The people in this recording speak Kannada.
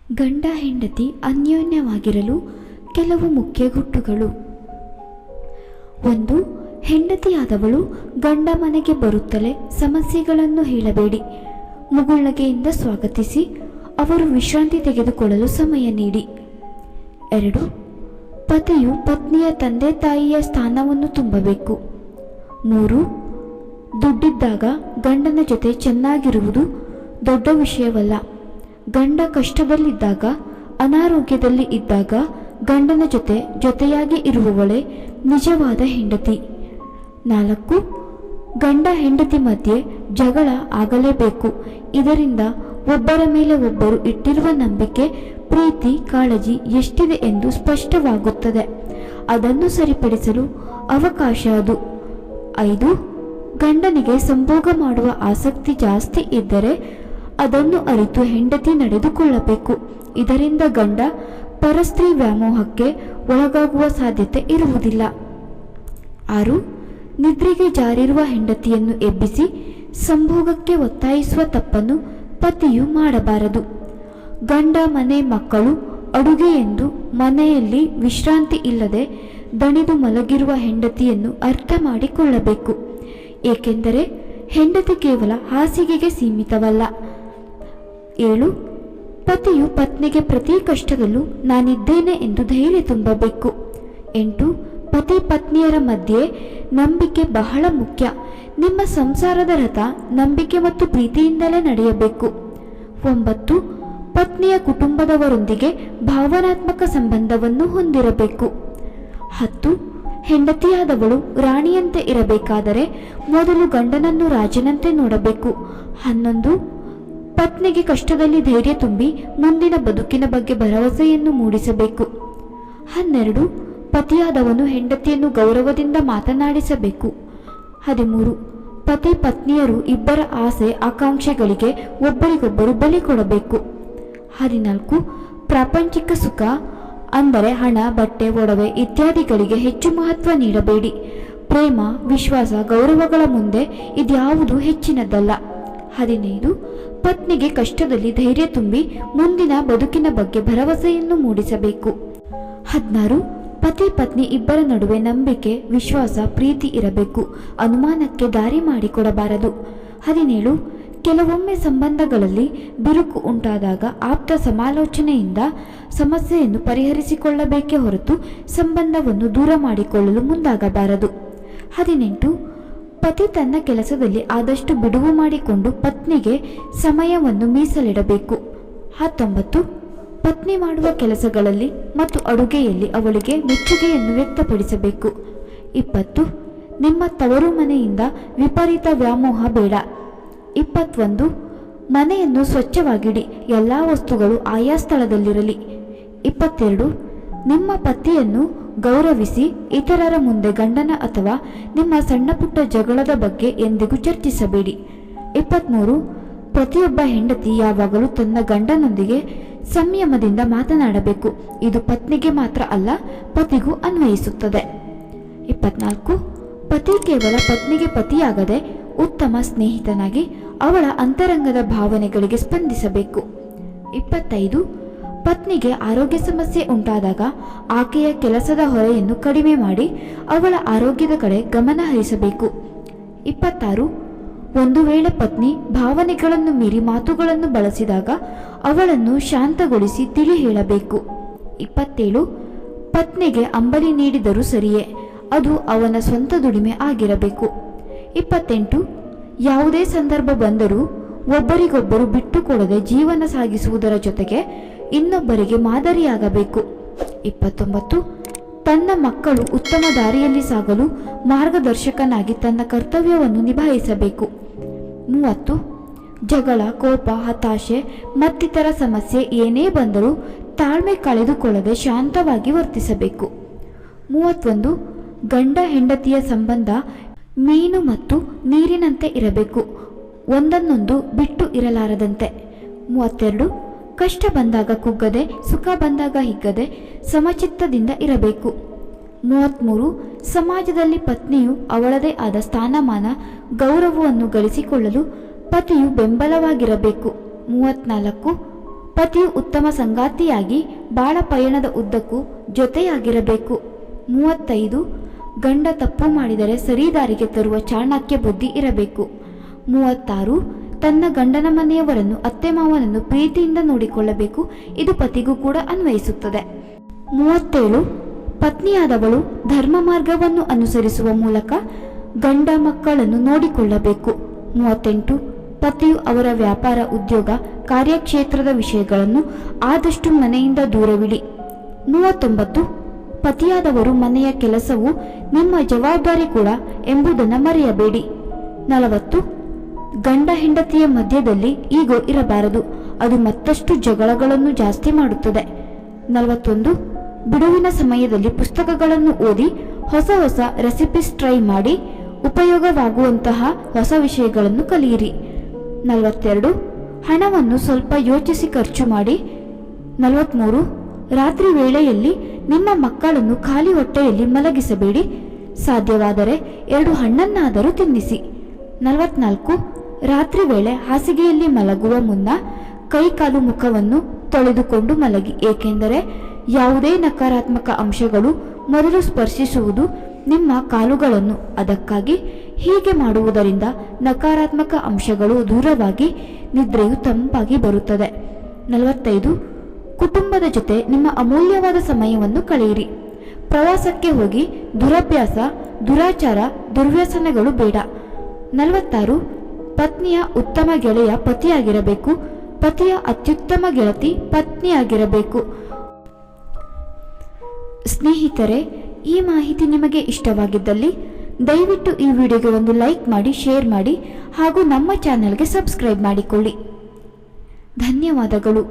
ಗಂಡ ಹೆಂಡತಿ ಅನ್ಯೋನ್ಯವಾಗಿರಲು ಕೆಲವು ಮುಖ್ಯ ಗುಟ್ಟುಗಳು. 1. ಹೆಂಡತಿಯಾದವಳು ಗಂಡ ಮನೆಗೆ ಬರುತ್ತಲೇ ಸಮಸ್ಯೆಗಳನ್ನು ಹೇಳಬೇಡಿ. ಮುಗುಳ್ನಗೆಯಿಂದ ಸ್ವಾಗತಿಸಿ ಅವರು ವಿಶ್ರಾಂತಿ ತೆಗೆದುಕೊಳ್ಳಲು ಸಮಯ ನೀಡಿ. 2. ಪತಿಯು ಪತ್ನಿಯ ತಂದೆ ತಾಯಿಯ ಸ್ಥಾನವನ್ನು ತುಂಬಬೇಕು. 3. ದುಡ್ಡಿದ್ದಾಗ ಗಂಡನ ಜೊತೆ ಚೆನ್ನಾಗಿರುವುದು ದೊಡ್ಡ ವಿಷಯವಲ್ಲ. ಗಂಡ ಕಷ್ಟದಲ್ಲಿದ್ದಾಗ, ಅನಾರೋಗ್ಯದಲ್ಲಿ ಇದ್ದಾಗ ಗಂಡನ ಜೊತೆಯಾಗಿ ಇರುವವಳೇ ನಿಜವಾದ ಹೆಂಡತಿ. 4. ಗಂಡ ಹೆಂಡತಿ ಮಧ್ಯೆ ಜಗಳ ಆಗಲೇಬೇಕು. ಇದರಿಂದ ಒಬ್ಬರ ಮೇಲೆ ಒಬ್ಬರು ಇಟ್ಟಿರುವ ನಂಬಿಕೆ, ಪ್ರೀತಿ, ಕಾಳಜಿ ಎಷ್ಟಿದೆ ಎಂದು ಸ್ಪಷ್ಟವಾಗುತ್ತದೆ. ಅದನ್ನು ಸರಿಪಡಿಸಲು ಅವಕಾಶ ಅದು. 5. ಗಂಡನಿಗೆ ಸಂಭೋಗ ಮಾಡುವ ಆಸಕ್ತಿ ಜಾಸ್ತಿ ಇದ್ದರೆ ಅದನ್ನು ಅರಿತು ಹೆಂಡತಿ ನಡೆದುಕೊಳ್ಳಬೇಕು. ಇದರಿಂದ ಗಂಡ ಪರಸ್ತ್ರೀ ವ್ಯಾಮೋಹಕ್ಕೆ ಒಳಗಾಗುವ ಸಾಧ್ಯತೆ ಇರುವುದಿಲ್ಲ. 6. ನಿದ್ರೆಗೆ ಜಾರಿರುವ ಹೆಂಡತಿಯನ್ನು ಎಬ್ಬಿಸಿ ಸಂಭೋಗಕ್ಕೆ ಒತ್ತಾಯಿಸುವ ತಪ್ಪನ್ನು ಪತಿಯು ಮಾಡಬಾರದು. ಗಂಡ, ಮನೆ, ಮಕ್ಕಳು, ಅಡುಗೆ ಎಂದು ಮನೆಯಲ್ಲಿ ವಿಶ್ರಾಂತಿ ಇಲ್ಲದೆ ದಣಿದು ಮಲಗಿರುವ ಹೆಂಡತಿಯನ್ನು ಅರ್ಥ ಮಾಡಿಕೊಳ್ಳಬೇಕು. ಏಕೆಂದರೆ ಹೆಂಡತಿ ಕೇವಲ ಹಾಸಿಗೆಗೆ ಸೀಮಿತವಲ್ಲ. 7. ಪತಿಯು ಪತ್ನಿಗೆ ಪ್ರತಿ ಕಷ್ಟದಲ್ಲೂ ನಾನಿದ್ದೇನೆ ಎಂದು ಧೈರ್ಯ ತುಂಬಬೇಕು. 8. ಪತಿ ಪತ್ನಿಯರ ಮಧ್ಯೆ ನಂಬಿಕೆ ಬಹಳ ಮುಖ್ಯ. ನಿಮ್ಮ ಸಂಸಾರದ ರಥ ನಂಬಿಕೆ ಮತ್ತು ಪ್ರೀತಿಯಿಂದಲೇ ನಡೆಯಬೇಕು. 9. ಪತ್ನಿಯ ಕುಟುಂಬದವರೊಂದಿಗೆ ಭಾವನಾತ್ಮಕ ಸಂಬಂಧವನ್ನು ಹೊಂದಿರಬೇಕು. 10. ಹೆಂಡತಿಯಾದವಳು ರಾಣಿಯಂತೆ ಇರಬೇಕಾದರೆ ಮೊದಲು ಗಂಡನನ್ನು ರಾಜನಂತೆ ನೋಡಬೇಕು. 11. ಪತ್ನಿಗೆ ಕಷ್ಟದಲ್ಲಿ ಧೈರ್ಯ ತುಂಬಿ ಮುಂದಿನ ಬದುಕಿನ ಬಗ್ಗೆ ಭರವಸೆಯನ್ನು ಮೂಡಿಸಬೇಕು. 12. ಪತಿಯಾದವನು ಹೆಂಡತಿಯನ್ನು ಗೌರವದಿಂದ ಮಾತನಾಡಿಸಬೇಕು. 13. ಪತಿ ಪತ್ನಿಯರು ಇಬ್ಬರ ಆಸೆ ಆಕಾಂಕ್ಷೆಗಳಿಗೆ ಒಬ್ಬರಿಗೊಬ್ಬರು ಬಲಿ ಕೊಡಬೇಕು. 14. ಪ್ರಾಪಂಚಿಕ ಸುಖ ಅಂದರೆ ಹಣ, ಬಟ್ಟೆ, ಒಡವೆ ಇತ್ಯಾದಿಗಳಿಗೆ ಹೆಚ್ಚು ಮಹತ್ವ ನೀಡಬೇಡಿ. ಪ್ರೇಮ, ವಿಶ್ವಾಸ, ಗೌರವಗಳ ಮುಂದೆ ಇದ್ಯಾವುದೂ ಹೆಚ್ಚಿನದಲ್ಲ. 15. ಪತ್ನಿಗೆ ಕಷ್ಟದಲ್ಲಿ ಧೈರ್ಯ ತುಂಬಿ ಮುಂದಿನ ಬದುಕಿನ ಬಗ್ಗೆ ಭರವಸೆಯನ್ನು ಮೂಡಿಸಬೇಕು. 16. ಪತಿ ಪತ್ನಿ ಇಬ್ಬರ ನಡುವೆ ನಂಬಿಕೆ, ವಿಶ್ವಾಸ, ಪ್ರೀತಿ ಇರಬೇಕು. ಅನುಮಾನಕ್ಕೆ ದಾರಿ ಮಾಡಿಕೊಡಬಾರದು. 17. ಕೆಲವೊಮ್ಮೆ ಸಂಬಂಧಗಳಲ್ಲಿ ಬಿರುಕು ಉಂಟಾದಾಗ ಆಪ್ತ ಸಮಾಲೋಚನೆಯಿಂದ ಸಮಸ್ಯೆಯನ್ನು ಪರಿಹರಿಸಿಕೊಳ್ಳಬೇಕೇ ಹೊರತು ಸಂಬಂಧವನ್ನು ದೂರ ಮಾಡಿಕೊಳ್ಳಲು ಮುಂದಾಗಬಾರದು. 18. ಪತಿ ತನ್ನ ಕೆಲಸದಲ್ಲಿ ಆದಷ್ಟು ಬಿಡುವು ಮಾಡಿಕೊಂಡು ಪತ್ನಿಗೆ ಸಮಯವನ್ನು ಮೀಸಲಿಡಬೇಕು. 19. ಪತ್ನಿ ಮಾಡುವ ಕೆಲಸಗಳಲ್ಲಿ ಮತ್ತು ಅಡುಗೆಯಲ್ಲಿ ಅವಳಿಗೆ ಮೆಚ್ಚುಗೆಯನ್ನು ವ್ಯಕ್ತಪಡಿಸಬೇಕು. 20. ನಿಮ್ಮ ತವರು ಮನೆಯಿಂದ ವಿಪರೀತ ವ್ಯಾಮೋಹ ಬೇಡ. 21. ಮನೆಯನ್ನು ಸ್ವಚ್ಛವಾಗಿಡಿ, ಎಲ್ಲ ವಸ್ತುಗಳು ಆಯಾ ಸ್ಥಳದಲ್ಲಿರಲಿ. 22. ನಿಮ್ಮ ಪತಿಯನ್ನು ಗೌರವಿಸಿ ಇತರರ ಮುಂದೆ ಗಂಡನ ಅಥವಾ ನಿಮ್ಮ ಸಣ್ಣ ಪುಟ್ಟ ಜಗಳದ ಬಗ್ಗೆ ಎಂದಿಗೂ ಚರ್ಚಿಸಬೇಡಿ. 23. ಪ್ರತಿಯೊಬ್ಬ ಹೆಂಡತಿ ಯಾವಾಗಲೂ ತನ್ನ ಗಂಡನೊಂದಿಗೆ ಸಂಯಮದಿಂದ ಮಾತನಾಡಬೇಕು. ಇದು ಪತ್ನಿಗೆ ಮಾತ್ರ ಅಲ್ಲ, ಪತಿಗೂ ಅನ್ವಯಿಸುತ್ತದೆ. 24. ಪತಿ ಕೇವಲ ಪತ್ನಿಗೆ ಪತಿಯಾಗದೆ ಉತ್ತಮ ಸ್ನೇಹಿತನಾಗಿ ಅವಳ ಅಂತರಂಗದ ಭಾವನೆಗಳಿಗೆ ಸ್ಪಂದಿಸಬೇಕು. 25. ಪತ್ನಿಗೆ ಆರೋಗ್ಯ ಸಮಸ್ಯೆ ಉಂಟಾದಾಗ ಆಕೆಯ ಕೆಲಸದ ಹೊರೆಯನ್ನು ಕಡಿಮೆ ಮಾಡಿ ಅವಳ ಆರೋಗ್ಯದ ಕಡೆ ಗಮನ ಹರಿಸಬೇಕು. 26. ಒಂದು ವೇಳೆ ಪತ್ನಿ ಭಾವನೆಗಳನ್ನು ಮೀರಿ ಮಾತುಗಳನ್ನು ಬಳಸಿದಾಗ ಅವಳನ್ನು ಶಾಂತಗೊಳಿಸಿ ತಿಳಿ ಹೇಳಬೇಕು. 27. ಪತ್ನಿಗೆ ಅಂಬಲಿ ನೀಡಿದರೂ ಸರಿಯೇ, ಅದು ಅವನ ಸ್ವಂತ ದುಡಿಮೆ ಆಗಿರಬೇಕು. 28. ಯಾವುದೇ ಸಂದರ್ಭ ಬಂದರೂ ಒಬ್ಬರಿಗೊಬ್ಬರು ಬಿಟ್ಟುಕೊಡದೆ ಜೀವನ ಸಾಗಿಸುವುದರ ಜೊತೆಗೆ ಇನ್ನೊಬ್ಬರಿಗೆ ಮಾದರಿಯಾಗಬೇಕು. 29. ತನ್ನ ಮಕ್ಕಳು ಉತ್ತಮ ದಾರಿಯಲ್ಲಿ ಸಾಗಲು ಮಾರ್ಗದರ್ಶಕನಾಗಿ ತನ್ನ ಕರ್ತವ್ಯವನ್ನು ನಿಭಾಯಿಸಬೇಕು. 30. ಜಗಳ, ಕೋಪ, ಹತಾಶೆ ಮತ್ತಿತರ ಸಮಸ್ಯೆ ಏನೇ ಬಂದರೂ ತಾಳ್ಮೆ ಕಳೆದುಕೊಳ್ಳದೆ ಶಾಂತವಾಗಿ ವರ್ತಿಸಬೇಕು. 31. ಗಂಡ ಹೆಂಡತಿಯ ಸಂಬಂಧ ಮೀನು ಮತ್ತು ನೀರಿನಂತೆ ಇರಬೇಕು, ಒಂದನ್ನೊಂದು ಬಿಟ್ಟು ಇರಲಾರದಂತೆ. 32. ಕಷ್ಟ ಬಂದಾಗ ಕುಗ್ಗದೆ, ಸುಖ ಬಂದಾಗ ಹಿಗ್ಗದೆ ಸಮಚಿತ್ತದಿಂದ ಇರಬೇಕು. 33. ಸಮಾಜದಲ್ಲಿ ಪತ್ನಿಯು ಅವಳದೇ ಆದ ಸ್ಥಾನಮಾನ, ಗೌರವವನ್ನು ಗಳಿಸಿಕೊಳ್ಳಲು ಪತಿಯು ಬೆಂಬಲವಾಗಿರಬೇಕು. 34. ಪತಿಯು ಉತ್ತಮ ಸಂಗಾತಿಯಾಗಿ ಬಾಳ ಪಯಣದ ಉದ್ದಕ್ಕೂ ಜೊತೆಯಾಗಿರಬೇಕು. 35 ಗಂಡ ತಪ್ಪು ಮಾಡಿದರೆ ಸರಿದಾರಿಗೆ ತರುವ ಚಾಣಕ್ಯ ಬುದ್ಧಿ ಇರಬೇಕು. 36 ತನ್ನ ಗಂಡನ ಮನೆಯವರನ್ನು ಅತ್ತೆ ಮಾವನನ್ನು ಪ್ರೀತಿಯಿಂದ ನೋಡಿಕೊಳ್ಳಬೇಕು. ಇದು ಪತಿಗೂ ಕೂಡ ಅನ್ವಯಿಸುತ್ತದೆ. 37 ಪತ್ನಿಯಾದವಳು ಧರ್ಮ ಮಾರ್ಗವನ್ನು ಅನುಸರಿಸುವ ಮೂಲಕ ಗಂಡ ಮಕ್ಕಳನ್ನು ನೋಡಿಕೊಳ್ಳಬೇಕು. 38 ಪತಿಯು ಅವರ ವ್ಯಾಪಾರ ಉದ್ಯೋಗ ಕಾರ್ಯಕ್ಷೇತ್ರದ ವಿಷಯಗಳನ್ನು ಆದಷ್ಟು ಮನೆಯಿಂದ ದೂರವಿಡಿ. 39 ಪತಿಯಾದವರು ಮನೆಯ ಕೆಲಸವು ನಿಮ್ಮ ಜವಾಬ್ದಾರಿ ಕೂಡ ಎಂಬುದನ್ನು ಮರೆಯಬೇಡಿ. 40 ಗಂಡ ಹೆಂಡತಿಯ ಮಧ್ಯದಲ್ಲಿ ಈಗೋ ಇರಬಾರದು, ಅದು ಮತ್ತಷ್ಟು ಜಗಳಗಳನ್ನು ಜಾಸ್ತಿ ಮಾಡುತ್ತದೆ. 41 ಬಿಡುವಿನ ಸಮಯದಲ್ಲಿ ಪುಸ್ತಕಗಳನ್ನು ಓದಿ ಹೊಸ ಹೊಸ ರೆಸಿಪೀಸ್ ಟ್ರೈ ಮಾಡಿ ಉಪಯೋಗವಾಗುವಂತಹ ಹೊಸ ವಿಷಯಗಳನ್ನು ಕಲಿಯಿರಿ. 42 ಹಣವನ್ನು ಸ್ವಲ್ಪ ಯೋಚಿಸಿ ಖರ್ಚು ಮಾಡಿ. 43 ರಾತ್ರಿ ವೇಳೆಯಲ್ಲಿ ನಿಮ್ಮ ಮಕ್ಕಳನ್ನು ಖಾಲಿ ಹೊಟ್ಟೆಯಲ್ಲಿ ಮಲಗಿಸಬೇಡಿ, ಸಾಧ್ಯವಾದರೆ 2 ಹಣ್ಣನ್ನಾದರೂ ತಿನ್ನಿಸಿ. 44 ರಾತ್ರಿ ವೇಳೆ ಹಾಸಿಗೆಯಲ್ಲಿ ಮಲಗುವ ಮುನ್ನ ಕೈಕಾಲು ಮುಖವನ್ನು ತೊಳೆದುಕೊಂಡು ಮಲಗಿ, ಏಕೆಂದರೆ ಯಾವುದೇ ನಕಾರಾತ್ಮಕ ಅಂಶಗಳು ಮೊದಲು ಸ್ಪರ್ಶಿಸುವುದು ನಿಮ್ಮ ಕಾಲುಗಳನ್ನು. ಅದಕ್ಕಾಗಿ ಹೀಗೆ ಮಾಡುವುದರಿಂದ ನಕಾರಾತ್ಮಕ ಅಂಶಗಳು ದೂರವಾಗಿ ನಿದ್ರೆಯು ತಂಪಾಗಿ ಬರುತ್ತದೆ. 45 ಕುಟುಂಬದ ಜೊತೆ ನಿಮ್ಮ ಅಮೂಲ್ಯವಾದ ಸಮಯವನ್ನು ಕಳೆಯಿರಿ. ಪ್ರವಾಸಕ್ಕೆ ಹೋಗಿ ದುರಭ್ಯಾಸ, ದುರಾಚಾರ, ದುರ್ವ್ಯಸನಗಳು ಬೇಡ. 46 ಪತ್ನಿಯ ಉತ್ತಮ ಗೆಳೆಯ ಪತಿಯಾಗಿರಬೇಕು, ಪತಿಯ ಅತ್ಯುತ್ತಮ ಗೆಳತಿ ಪತ್ನಿಯಾಗಿರಬೇಕು. ಸ್ನೇಹಿತರೆ, ಈ ಮಾಹಿತಿ ನಿಮಗೆ ಇಷ್ಟವಾಗಿದ್ದಲ್ಲಿ ದಯವಿಟ್ಟು ಈ ವಿಡಿಯೋಗೆ ಒಂದು ಲೈಕ್ ಮಾಡಿ, ಶೇರ್ ಮಾಡಿ ಹಾಗೂ ನಮ್ಮ ಚಾನೆಲ್ಗೆ ಸಬ್ಸ್ಕ್ರೈಬ್ ಮಾಡಿಕೊಳ್ಳಿ. ಧನ್ಯವಾದಗಳು.